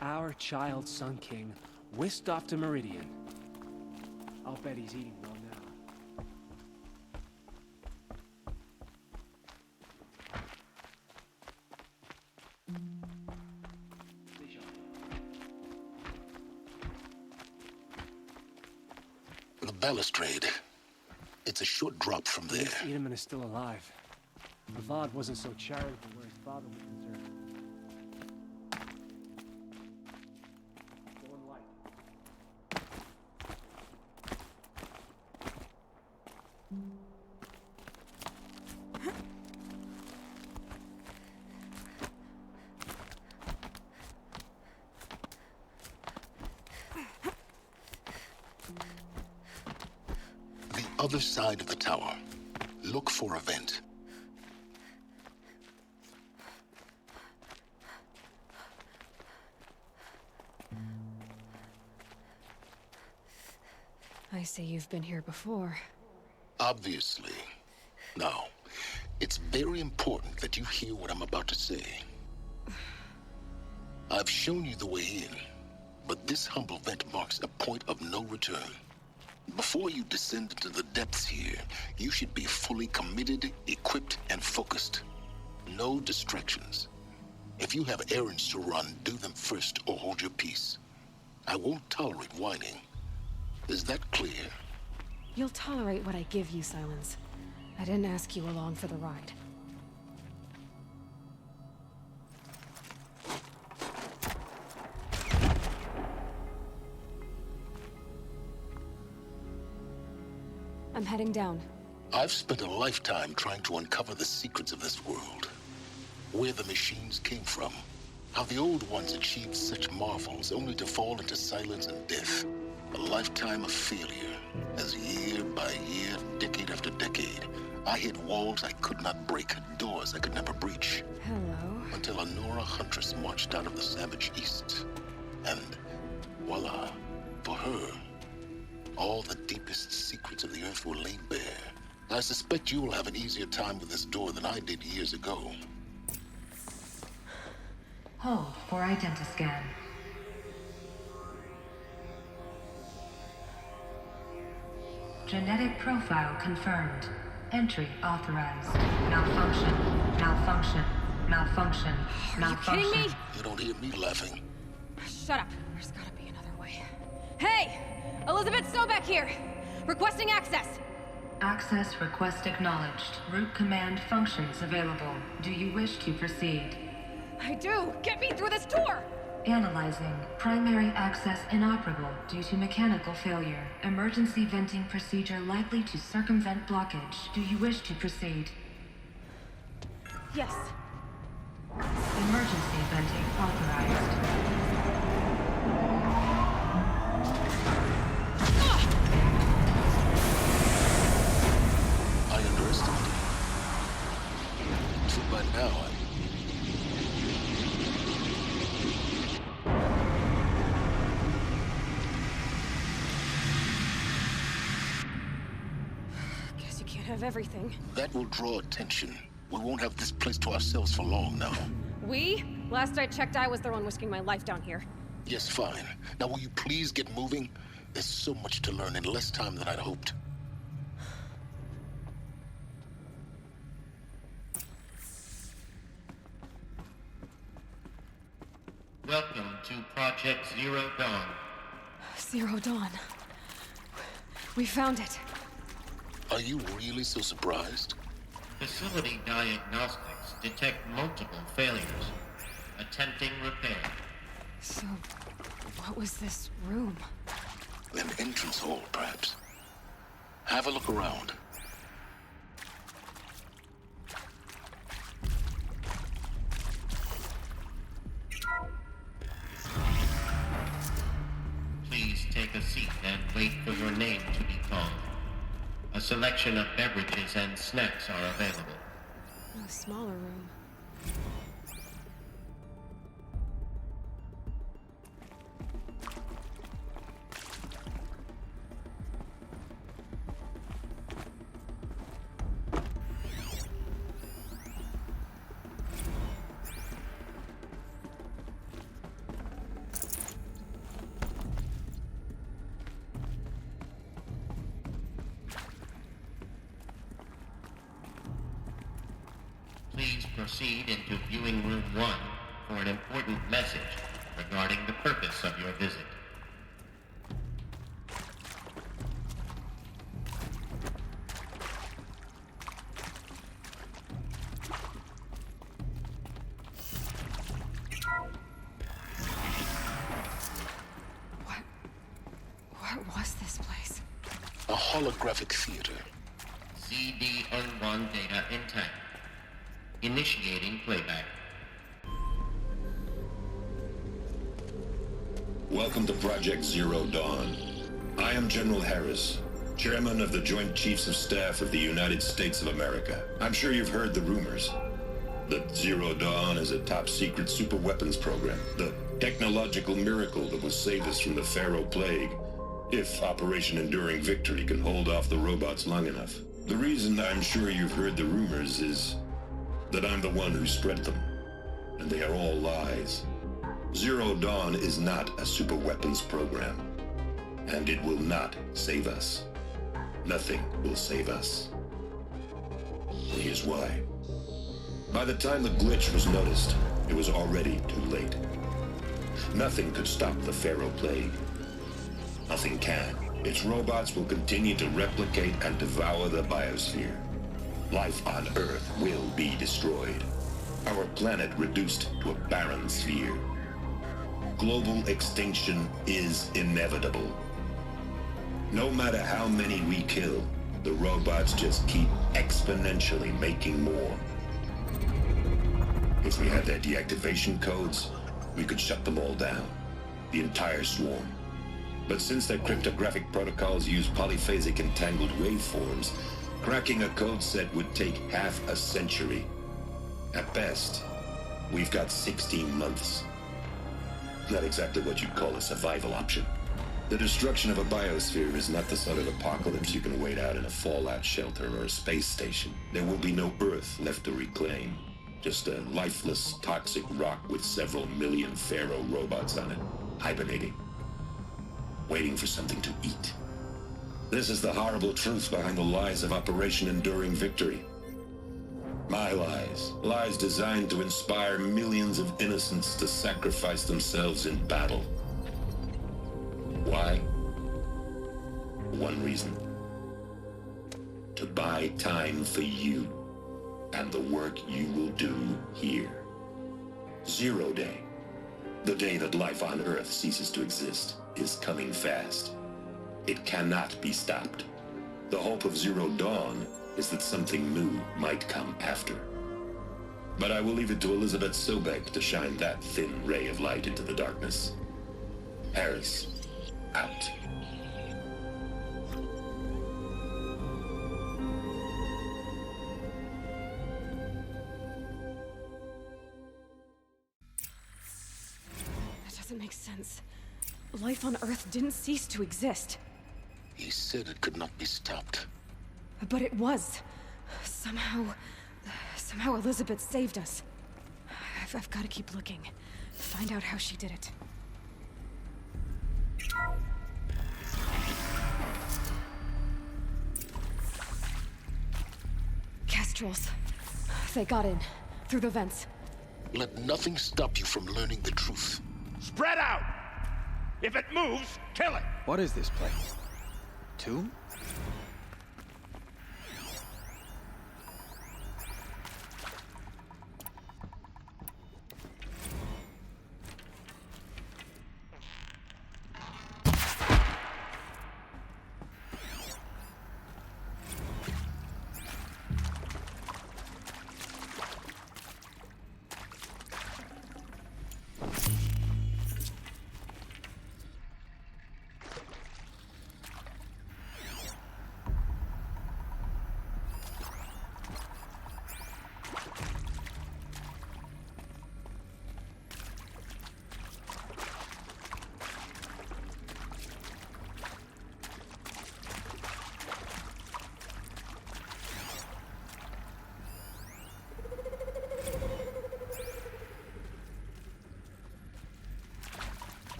Our child Sun King, whisked off to Meridian. I'll bet he's eating well now. The balustrade. It's a short drop from there. Edelman is still alive. Avad wasn't so charitable where his father was concerned. The other side of the tower. Look for a vent. I see you've been here before. Obviously. Now, it's very important that you hear what I'm about to say. I've shown you the way in, but this humble vent marks a point of no return. Before you descend into the depths here, you should be fully committed, equipped, and focused. No distractions. If you have errands to run, do them first or hold your peace. I won't tolerate whining. Is that clear? You'll tolerate what I give you, Silence. I didn't ask you along for the ride. I'm heading down. I've spent a lifetime trying to uncover the secrets of this world. Where the machines came from. How the old ones achieved such marvels only to fall into silence and death. A lifetime of failure, as year by year, decade after decade, I hit walls I could not break, doors I could never breach. Hello. Until a Nora huntress marched out of the savage east. And voila, for her, all the deepest secrets of the earth were laid bare. I suspect you will have an easier time with this door than I did years ago. Hold for identiscan. Genetic profile confirmed. Entry authorized. Malfunction. Malfunction. Malfunction. Malfunction. Are you kidding me? You don't hear me laughing. Shut up. There's gotta be another way. Hey! Elizabeth Sobek here! Requesting access! Access request acknowledged. Root command functions available. Do you wish to proceed? I do! Get me through this door! Analyzing. Primary access inoperable due to mechanical failure. Emergency venting procedure likely to circumvent blockage. Do you wish to proceed? Yes. Emergency venting authorized. I underestimated you. So by now, Guess you can't have everything. that will draw attention. We won't have this place to ourselves for long now. We? Last I checked, I was the one risking my life down here. Yes, fine. Now will you please get moving? There's so much to learn in less time than I'd hoped. Welcome to Project Zero Dawn. Zero Dawn. We found it. Are you really so surprised? Facility diagnostics detect multiple failures. Attempting repair. So, what was this room? An entrance hall, perhaps. Have a look around. Please take a seat and wait for your name to be called. A selection of beverages and snacks are available. A smaller room. proceed into viewing room 1 for an important message regarding the purpose of your visit. What was this place? A holographic theater. CD-N1 data intact. Initiating playback. Welcome to Project Zero Dawn. I am General Harris, Chairman of the Joint Chiefs of Staff of the United States of America. I'm sure you've heard the rumors that Zero Dawn is a top-secret superweapons program, the technological miracle that will save us from the Pharaoh Plague, if Operation Enduring Victory can hold off the robots long enough. The reason I'm sure you've heard the rumors is that I'm the one who spread them, and they are all lies. Zero Dawn is not a superweapons program, and it will not save us. Nothing will save us. And here's why. By the time the glitch was noticed, it was already too late. Nothing could stop the Pharaoh Plague. Nothing can. Its robots will continue to replicate and devour the biosphere. Life on Earth will be destroyed. Our planet reduced to a barren sphere. Global extinction is inevitable. No matter how many we kill, the robots just keep exponentially making more. If we had their deactivation codes, we could shut them all down. The entire swarm. But since their cryptographic protocols use polyphasic entangled waveforms, cracking a code set would take half a century. At best, we've got 16 months. Not exactly what you'd call a survival option. The destruction of a biosphere is not the sort of apocalypse you can wait out in a fallout shelter or a space station. There will be no Earth left to reclaim. Just a lifeless, toxic rock with several million Pharaoh robots on it, hibernating. Waiting for something to eat. This is the horrible truth behind the lies of Operation Enduring Victory. My lies. Lies designed to inspire millions of innocents to sacrifice themselves in battle. Why? One reason. To buy time for you and the work you will do here. Zero Day. The day that life on Earth ceases to exist is coming fast. It cannot be stopped. The hope of Zero Dawn is that something new might come after. But I will leave it to Elizabeth Sobek to shine that thin ray of light into the darkness. Harris, out. That doesn't make sense. Life on Earth didn't cease to exist. He said it could not be stopped. But it was. Somehow Elizabeth saved us. I've got to keep looking. Find out how she did it. Kestrels. They got in. Through the vents. Let nothing stop you from learning the truth. Spread out! If it moves, kill it! What is this place? Tomb?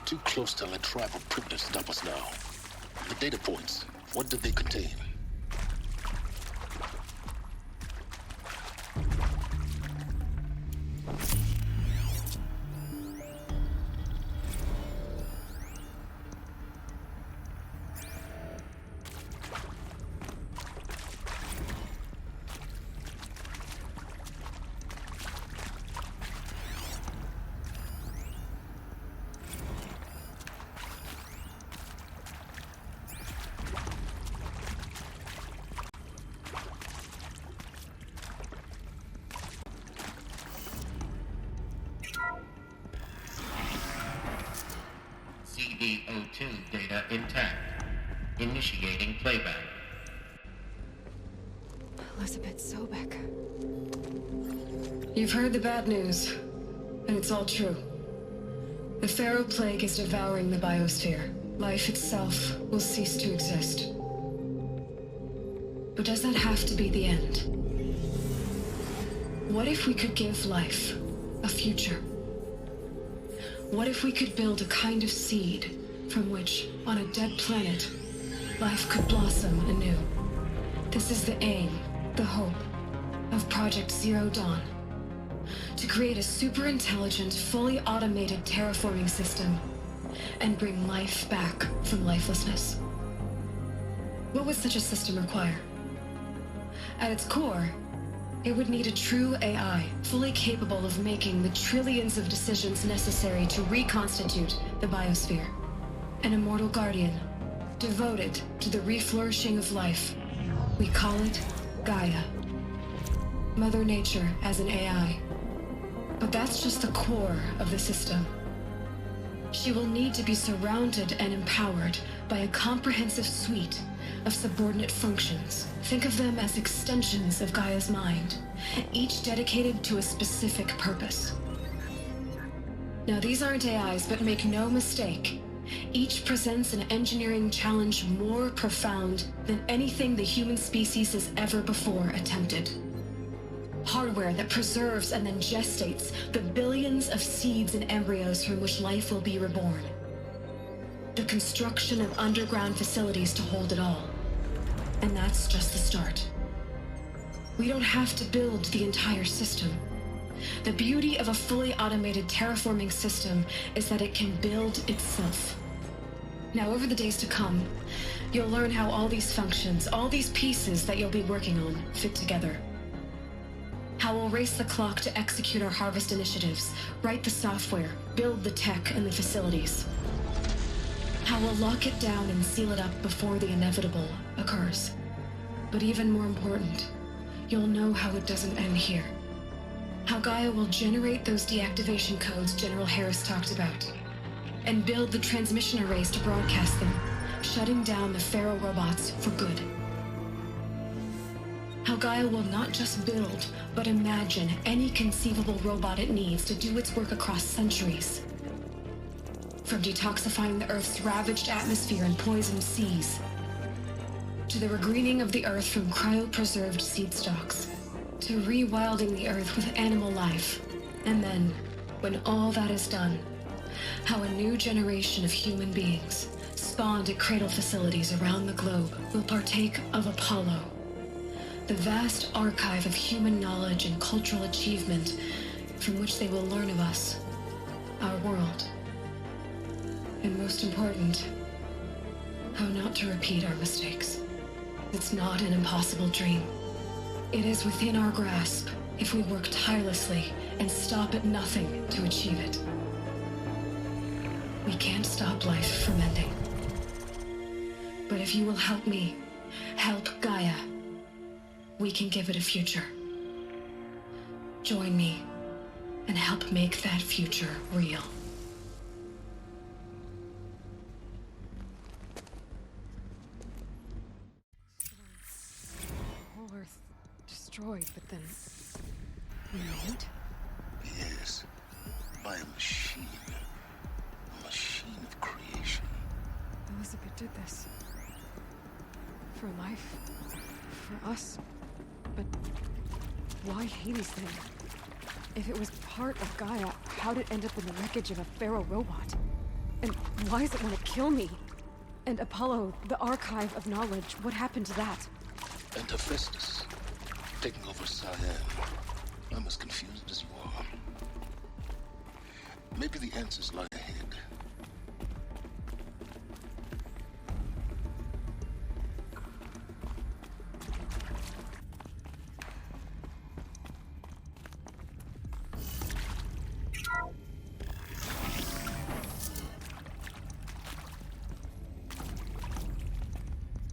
Too close to let tribal privilege stop us now. The data points, what did they contain? CD02 data intact. Initiating playback. Elizabeth Sobek. You've heard the bad news, and it's all true. The Pharaoh Plague is devouring the biosphere. Life itself will cease to exist. But does that have to be the end? What if we could give life a future? What if we could build a kind of seed from which, on a dead planet, life could blossom anew? This is the aim, the hope, of Project Zero Dawn. To create a super-intelligent, fully automated terraforming system and bring life back from lifelessness. What would such a system require? At its core, it would need a true AI, fully capable of making the trillions of decisions necessary to reconstitute the biosphere. An immortal guardian, devoted to the reflourishing of life. We call it Gaia. Mother Nature as an AI. But that's just the core of the system. She will need to be surrounded and empowered by a comprehensive suite of subordinate functions. Think of them as extensions of Gaia's mind, each dedicated to a specific purpose. Now, these aren't AIs, but make no mistake, each presents an engineering challenge more profound than anything the human species has ever before attempted. Hardware that preserves and then gestates the billions of seeds and embryos from which life will be reborn. The construction of underground facilities to hold it all. And that's just the start. We don't have to build the entire system. The beauty of a fully automated terraforming system is that it can build itself. Now, over the days to come, you'll learn how all these functions, all these pieces that you'll be working on, fit together. How we'll race the clock to execute our harvest initiatives, write the software, build the tech and the facilities. How we'll lock it down and seal it up before the inevitable occurs. But even more important, you'll know how it doesn't end here. How Gaia will generate those deactivation codes General Harris talked about, and build the transmission arrays to broadcast them, shutting down the Pharaoh robots for good. How Gaia will not just build, but imagine any conceivable robot it needs to do its work across centuries. From detoxifying the Earth's ravaged atmosphere and poisoned seas, to the regreening of the Earth from cryopreserved seed stalks, to rewilding the Earth with animal life. And then, when all that is done, how a new generation of human beings, spawned at cradle facilities around the globe, will partake of Apollo, the vast archive of human knowledge and cultural achievement from which they will learn of us, our world. And most important, how not to repeat our mistakes. It's not an impossible dream. It is within our grasp if we work tirelessly and stop at nothing to achieve it. We can't stop life from ending. But if you will help me, help Gaia, we can give it a future. Join me and help make that future real. Whole Earth destroyed, but then renewed? Yes, by a machine. A machine of creation. Elizabeth did this. For life. For us. But why Hades then? If it was part of Gaia, how'd it end up in the wreckage of a Pharaoh robot? And why does it want to kill me? And Apollo, the archive of knowledge, what happened to that? And Hephaestus, taking over Cyan. I'm as confused as you are. Maybe the answers lie ahead.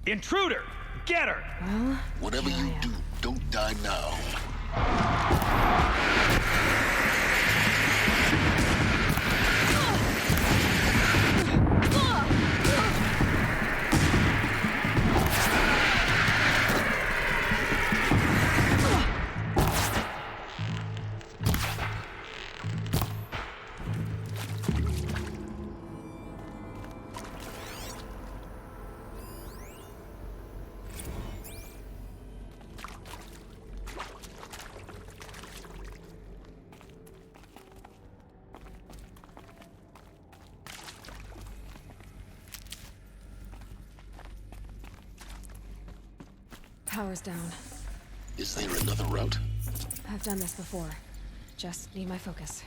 Intruder! Get her! Well, Whatever here I you am. do, don't die now. Power's down. Is there another route? I've done this before. Just need my focus.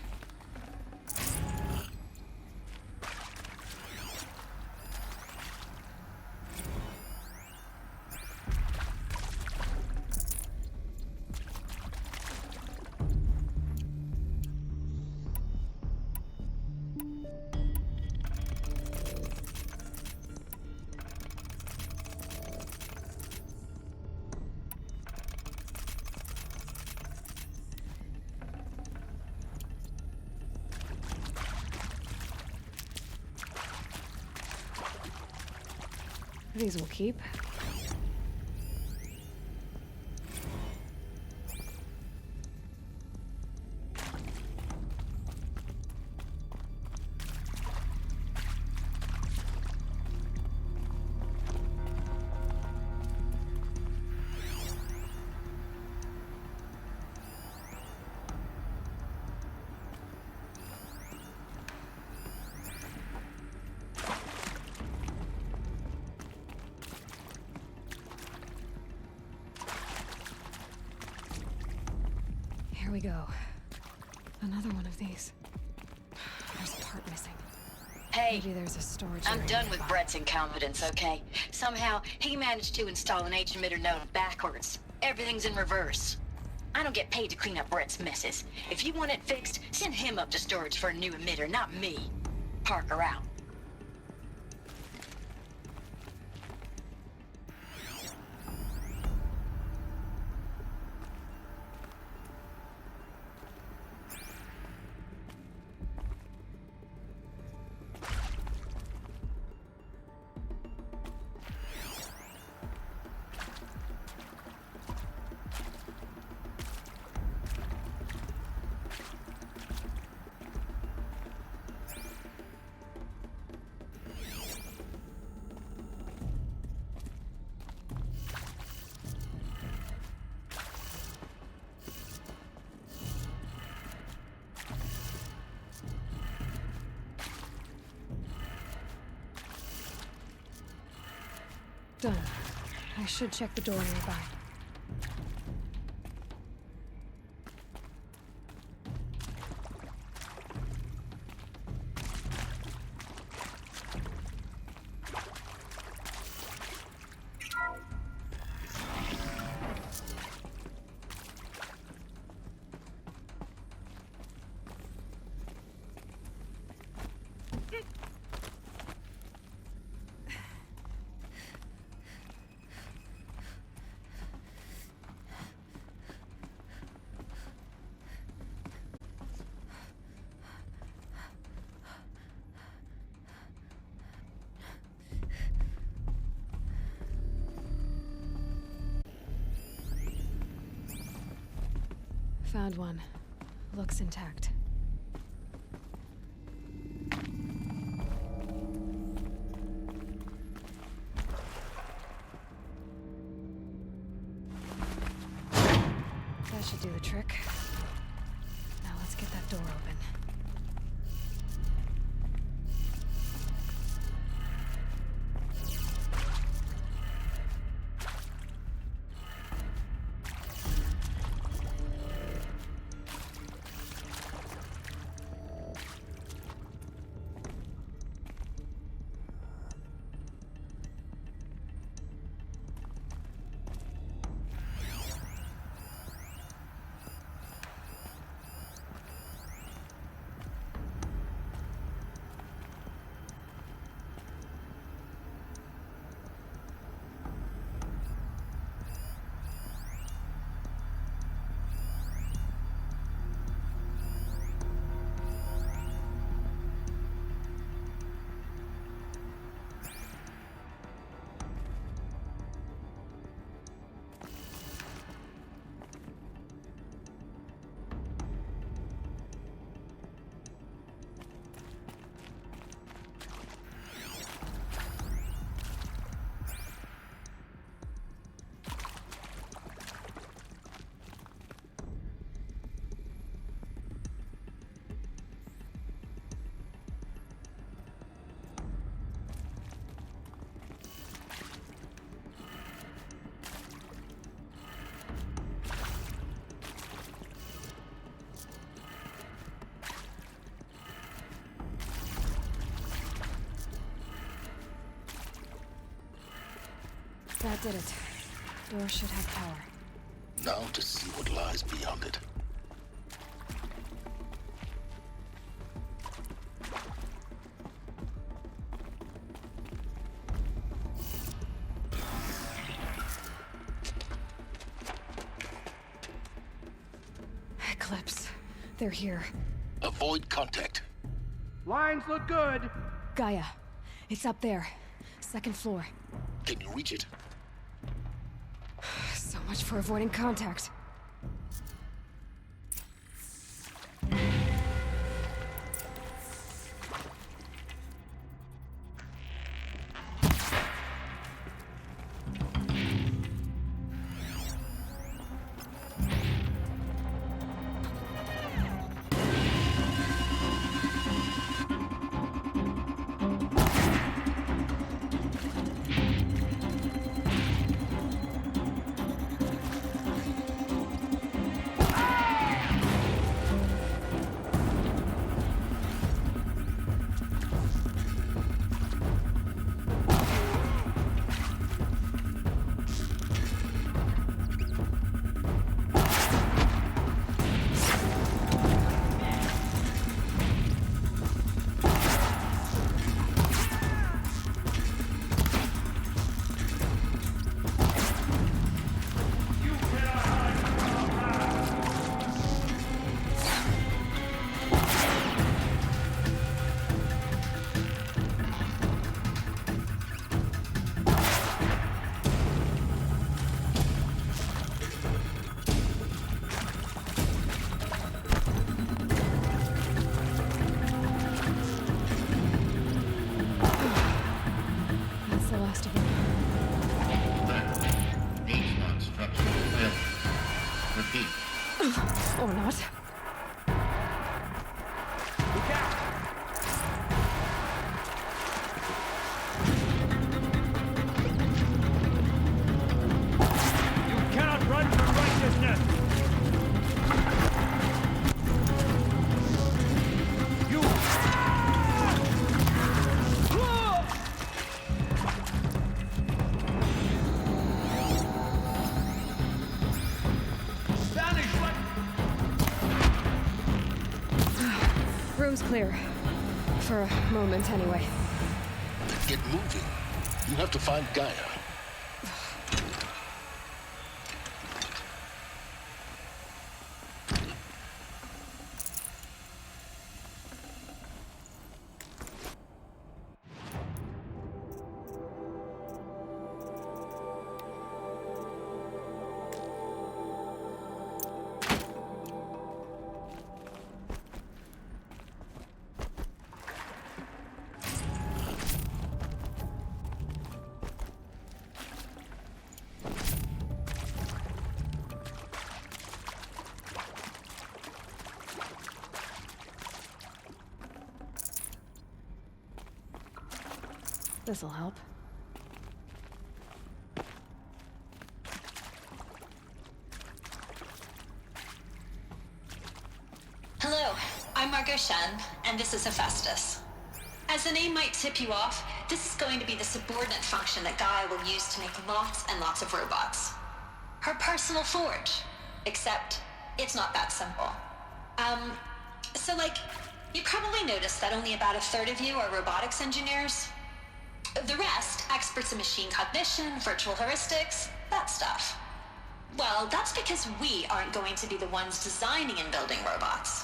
These will keep. Here we go. Another one of these. There's a part missing. Hey, Maybe there's a storage I'm area done with nearby. Brett's incompetence, okay? Somehow, he managed to install an H-emitter node backwards. Everything's in reverse. I don't get paid to clean up Brett's messes. If you want it fixed, send him up to storage for a new emitter, not me. Parker out. Done. I should check the door nearby. Found one. Looks intact. That should do the trick. Now let's get that door open. That did it. Door should have power. Now to see what lies beyond it. Eclipse. They're here. Avoid contact. Lines look good. Gaia. It's up there. Second floor. Can you reach it? So much for avoiding contact. Or not. Look out! You cannot run from righteousness! You... Vanish like... Room's clear. For a moment, anyway. Get moving. You have to find Gaia. This'll help. Hello, I'm Margot Shen, and this is Hephaestus. As the name might tip you off, this is going to be the subordinate function that Gaia will use to make lots and lots of robots. Her personal forge. Except, it's not that simple. You probably noticed that only about a third of you are robotics engineers. The rest, experts in machine cognition, virtual heuristics, that stuff. Well, that's because we aren't going to be the ones designing and building robots.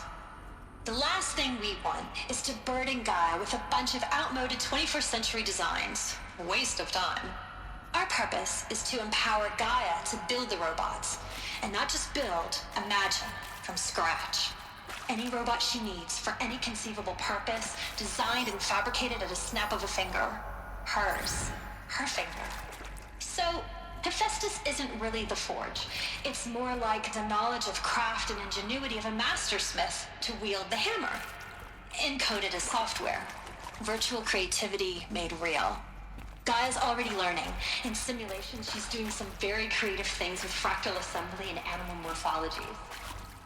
The last thing we want is to burden Gaia with a bunch of outmoded 21st century designs. A waste of time. Our purpose is to empower Gaia to build the robots, and not just build, imagine, from scratch. Any robot she needs for any conceivable purpose, designed and fabricated at a snap of a finger. Hers. Her finger. So, Hephaestus isn't really the forge. It's more like the knowledge of craft and ingenuity of a mastersmith to wield the hammer. Encoded as software. Virtual creativity made real. Gaia's already learning. In simulation, she's doing some very creative things with fractal assembly and animal morphology.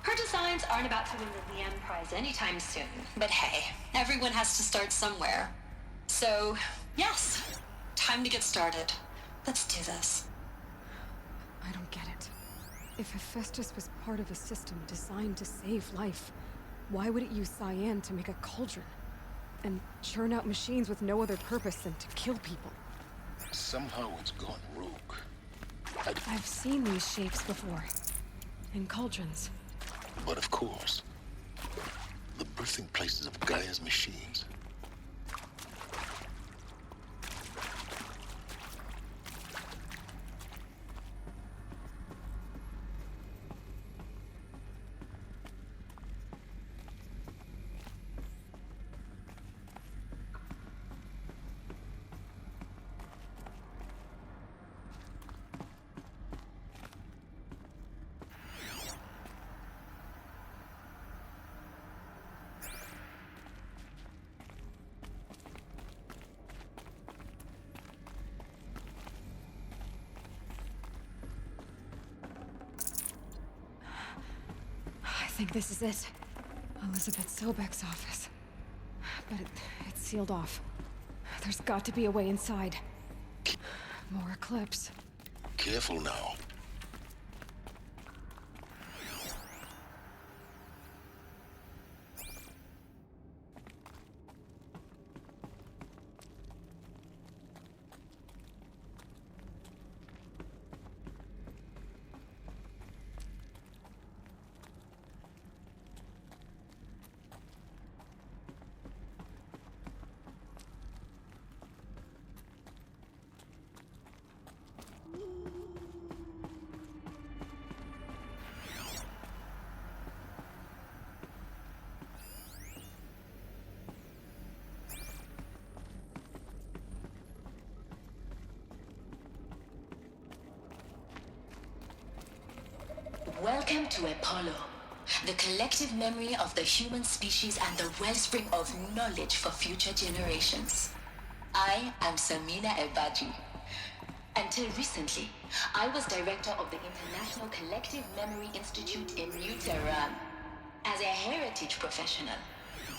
Her designs aren't about to win the Liam Prize anytime soon. But hey, everyone has to start somewhere. So, yes, time to get started. Let's do this. I don't get it. If Hephaestus was part of a system designed to save life, why would it use cyan to make a cauldron? And churn out machines with no other purpose than to kill people? Somehow it's gone rogue. I've seen these shapes before. In cauldrons. But of course, the birthing places of Gaia's machines. I think this is it. Elizabeth Sobek's office. But it's sealed off. There's got to be a way inside. More Eclipse. Careful now. Welcome to Apollo, the collective memory of the human species and the wellspring of knowledge for future generations. I am Samina Ebaji. Until recently, I was director of the International Collective Memory Institute in New Tehran. As a heritage professional,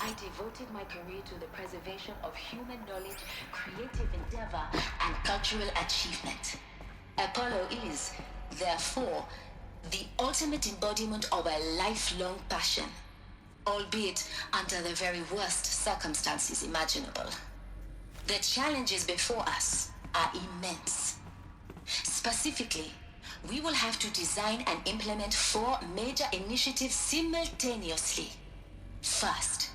I devoted my career to the preservation of human knowledge, creative endeavor, and cultural achievement. Apollo is, therefore, the ultimate embodiment of a lifelong passion, albeit under the very worst circumstances imaginable. The challenges before us are immense. Specifically, we will have to design and implement 4 major initiatives simultaneously. First,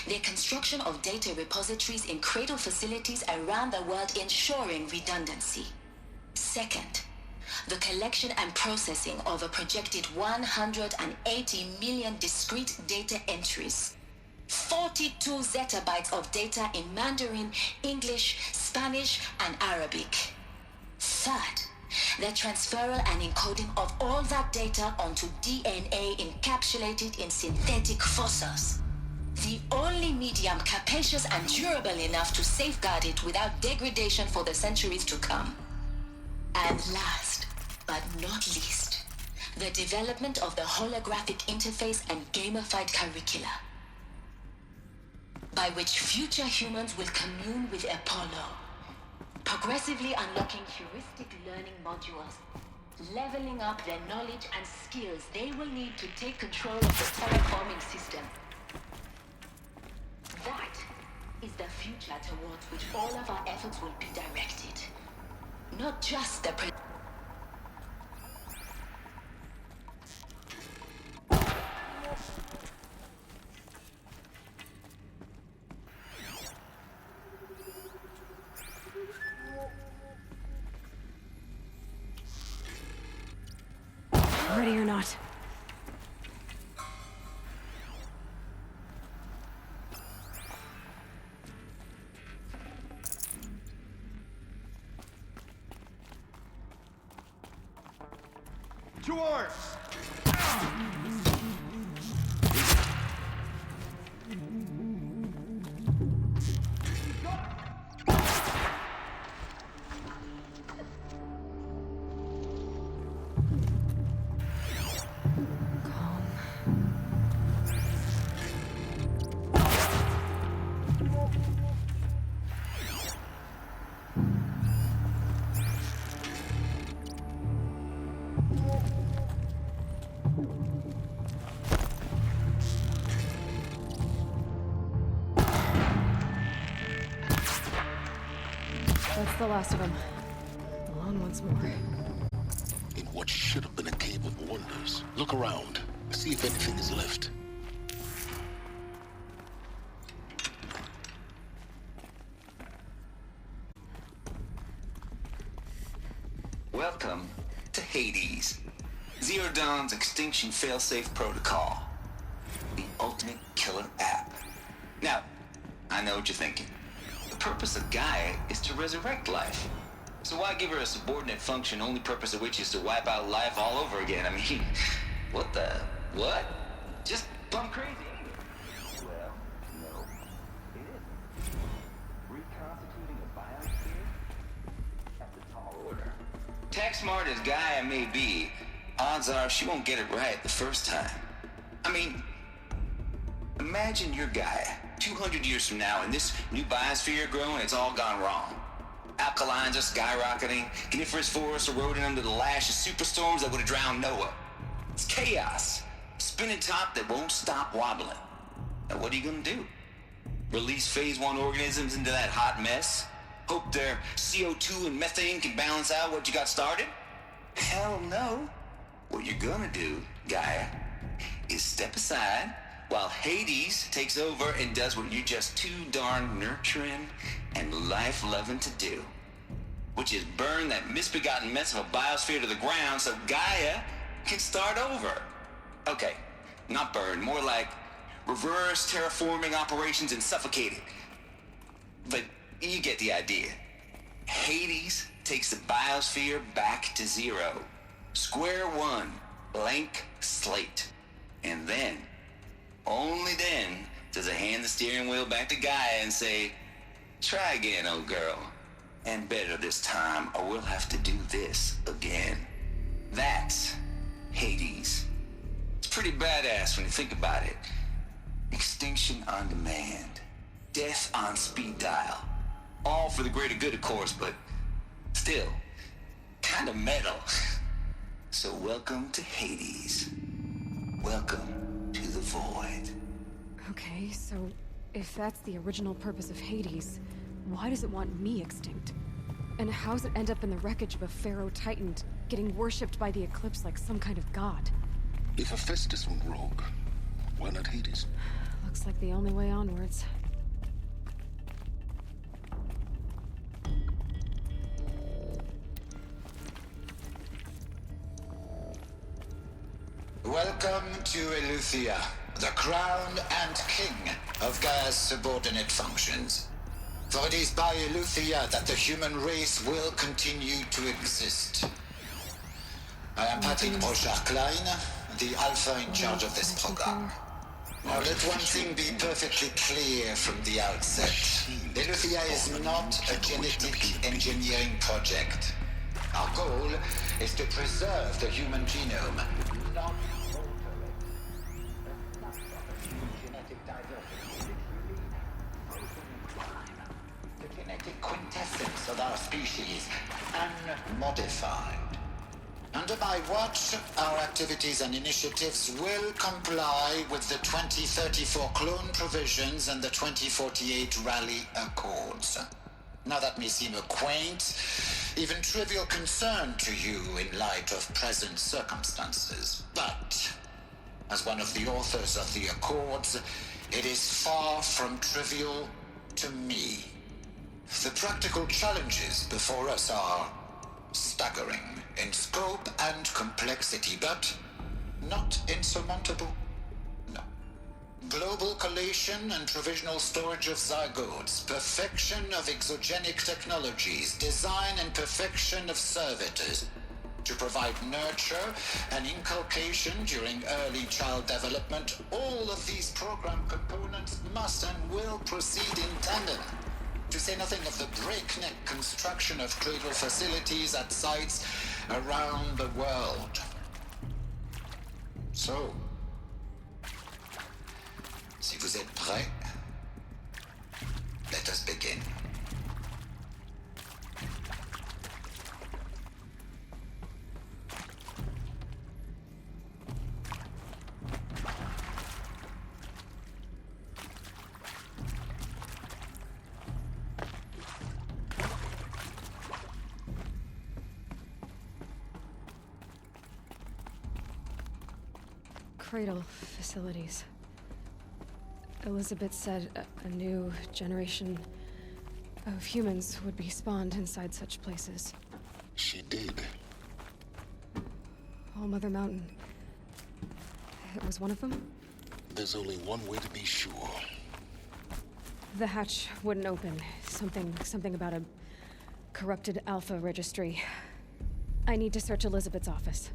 the construction of data repositories in cradle facilities around the world ensuring redundancy. Second, the collection and processing of a projected 180 million discrete data entries, 42 zettabytes of data in Mandarin, English, Spanish, and Arabic. Third, the transferal and encoding of all that data onto DNA encapsulated in synthetic fossils. The only medium capacious and durable enough to safeguard it without degradation for the centuries to come. And last, but not least, the development of the holographic interface and gamified curricula, by which future humans will commune with Apollo, progressively unlocking heuristic learning modules, leveling up their knowledge and skills they will need to take control of the terraforming system. That is the future towards which all of our efforts will be directed. Not just the Ready or not. To arms! the last of them. Alone once more. In what should have been a cave of wonders. Look around. See if anything is left. Welcome to Hades. Zero Dawn's extinction failsafe protocol. The ultimate killer app. Now, I know what you're thinking. The purpose of Gaia is to resurrect life. So why give her a subordinate function, only purpose of which is to wipe out life all over again? I mean, what? Just plumb crazy. Well, no, it isn't. Reconstituting a biosphere? That's a tall order. Tax smart as Gaia may be, odds are she won't get it right the first time. I mean, imagine you're Gaia, 200 years from now, and this new biosphere you're growing, it's all gone wrong. Alkalines are skyrocketing, coniferous forests eroding under the lash of superstorms that would have drowned Noah. It's chaos. Spinning top that won't stop wobbling. Now what are you gonna do? Release phase 1 organisms into that hot mess? Hope their CO2 and methane can balance out what you got started? Hell no. What you're gonna do, Gaia, is step aside while Hades takes over and does what you're just too darn nurturing and life-loving to do, which is burn that misbegotten mess of a biosphere to the ground so Gaia can start over. Okay, not burn, more like reverse terraforming operations and suffocate it. But you get the idea. Hades takes the biosphere back to zero. Square one, blank slate. And then, only then, does it hand the steering wheel back to Gaia and say, try again, old girl. And better this time, or we'll have to do this again. That's Hades. It's pretty badass when you think about it. Extinction on demand. Death on speed dial. All for the greater good, of course, but still, kind of metal. So welcome to Hades. Welcome to the void. Okay, so if that's the original purpose of Hades, why does it want me extinct? And how's it end up in the wreckage of a pharaoh titan, getting worshipped by the Eclipse like some kind of god? If Hephaestus went rogue, why not Hades? Looks like the only way onwards. Welcome to Eleuthia, the crown and king of Gaia's subordinate functions. For it is by Eleuthia that the human race will continue to exist. I am Patrick Brochard-Klein, the Alpha in charge of this program. Now let one thing be perfectly clear from the outset. Eleuthia is not a genetic engineering project. Our goal is to preserve the human genome, not the genetic quintessence of our species, unmodified. Under my watch, our activities and initiatives will comply with the 2034 clone provisions and the 2048 Rally Accords. Now that may seem a quaint, even trivial concern to you in light of present circumstances, but as one of the authors of the Accords, it is far from trivial to me. The practical challenges before us are staggering in scope and complexity, but not insurmountable. No. Global collation and provisional storage of zygotes, perfection of exogenic technologies, design and perfection of servitors, to provide nurture and inculcation during early child development. All of these program components must and will proceed in tandem. To say nothing of the breakneck construction of cradle facilities at sites around the world. So, si vous êtes prêts, let us begin. cradle facilities. Elizabeth said a new generation of humans would be spawned inside such places. She did. All Mother Mountain. It was one of them? There's only one way to be sure. The hatch wouldn't open. Something about a corrupted Alpha registry. I need to search Elizabeth's office.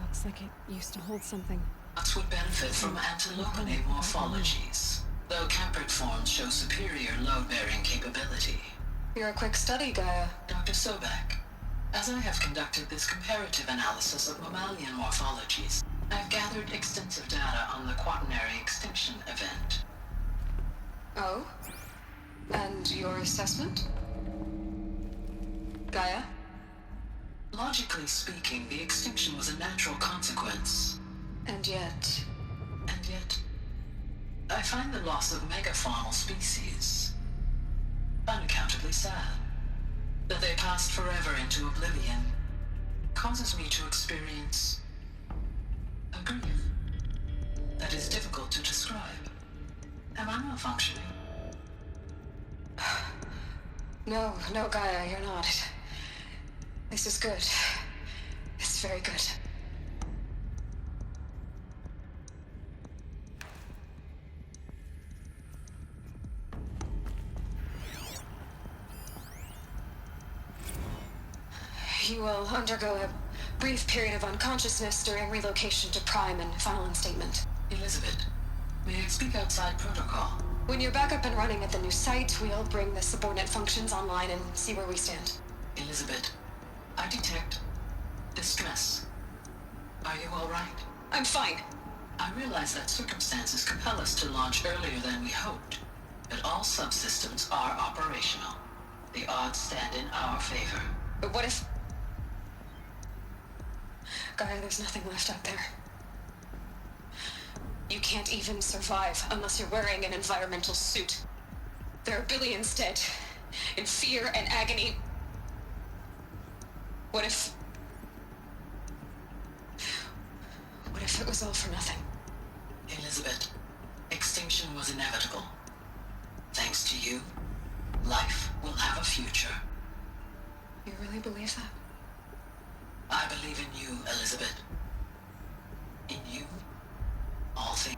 Looks like it used to hold something. Us would benefit from antilopinae morphologies, though Campert forms show superior load-bearing capability. You're a quick study, Gaia. Dr. Sobek, as I have conducted this comparative analysis of mammalian morphologies, I've gathered extensive data on the quaternary extinction event. Oh? And your assessment? Gaia? Logically speaking, the extinction was a natural consequence. And yet, I find the loss of megafaunal species unaccountably sad. That they passed forever into oblivion causes me to experience a grief that is difficult to describe. Am I malfunctioning? No, Gaia, you're not. This is good. It's very good. You will undergo a brief period of unconsciousness during relocation to Prime and final instatement. Elizabeth, may I speak outside protocol? When you're back up and running at the new site, we'll bring the subordinate functions online and see where we stand. Elizabeth, I detect distress. Are you all right? I'm fine. I realize that circumstances compel us to launch earlier than we hoped, but all subsystems are operational. The odds stand in our favor. But what if... Gaia, there's nothing left out there. You can't even survive unless you're wearing an environmental suit. There are billions dead, in fear and agony. What if it was all for nothing? Elizabeth, extinction was inevitable. Thanks to you, life will have a future. You really believe that? I believe in you, Elizabeth. In you, all things.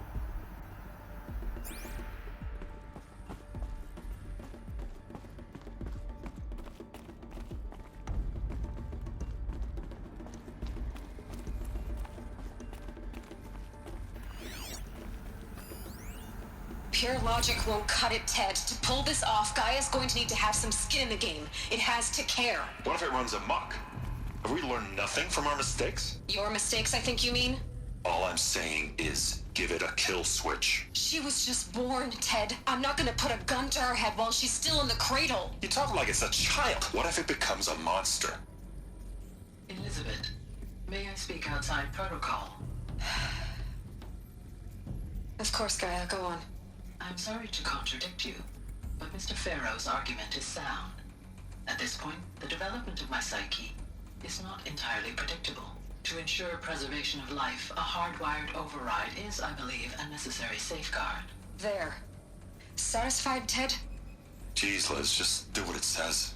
Pure logic won't cut it, Ted. To pull this off, Gaia's going to need to have some skin in the game. It has to care. What if it runs amok? Have we learned nothing from our mistakes? Your mistakes, I think you mean? All I'm saying is, give it a kill switch. She was just born, Ted. I'm not gonna put a gun to her head while she's still in the cradle. You talk like it's a child. What if it becomes a monster? Elizabeth, may I speak outside protocol? Of course, Gaia, go on. I'm sorry to contradict you, but Mr. Farrow's argument is sound. At this point, the development of my psyche is not entirely predictable. To ensure preservation of life, a hardwired override is, I believe, a necessary safeguard. There. Satisfied, Ted? Jeez, Liz, just do what it says.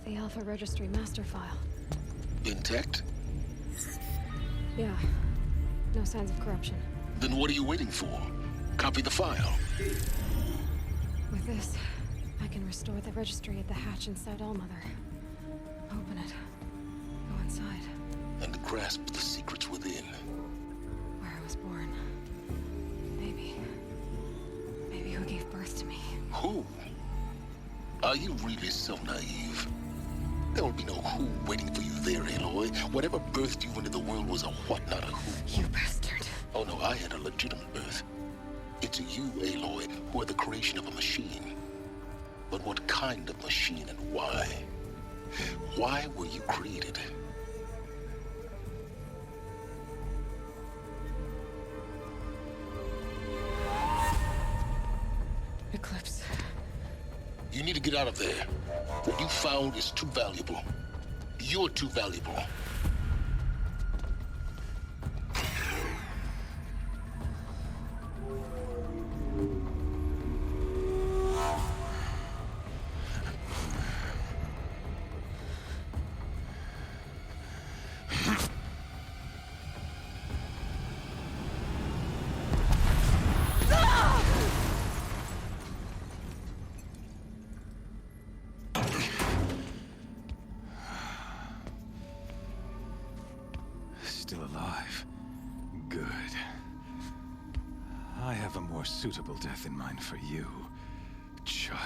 The Alpha Registry master file. Intact? Yeah. No signs of corruption. Then what are you waiting for? Copy the file. With this, I can restore the registry at the hatch inside Allmother. Open it. Go inside. And grasp the secrets within. Where I was born. Maybe who gave birth to me. Who? Are you really so naive? There will be no who waiting for you there, Aloy. Whatever birthed you into the world was a what, not a who. You bastard. Oh no, I had a legitimate birth. It's you, Aloy, who are the creation of a machine. But what kind of machine and why? Why were you created? Eclipse. You need to get out of there. What you found is too valuable. You're too valuable. Still alive. Good. I have a more suitable death in mind for you, child.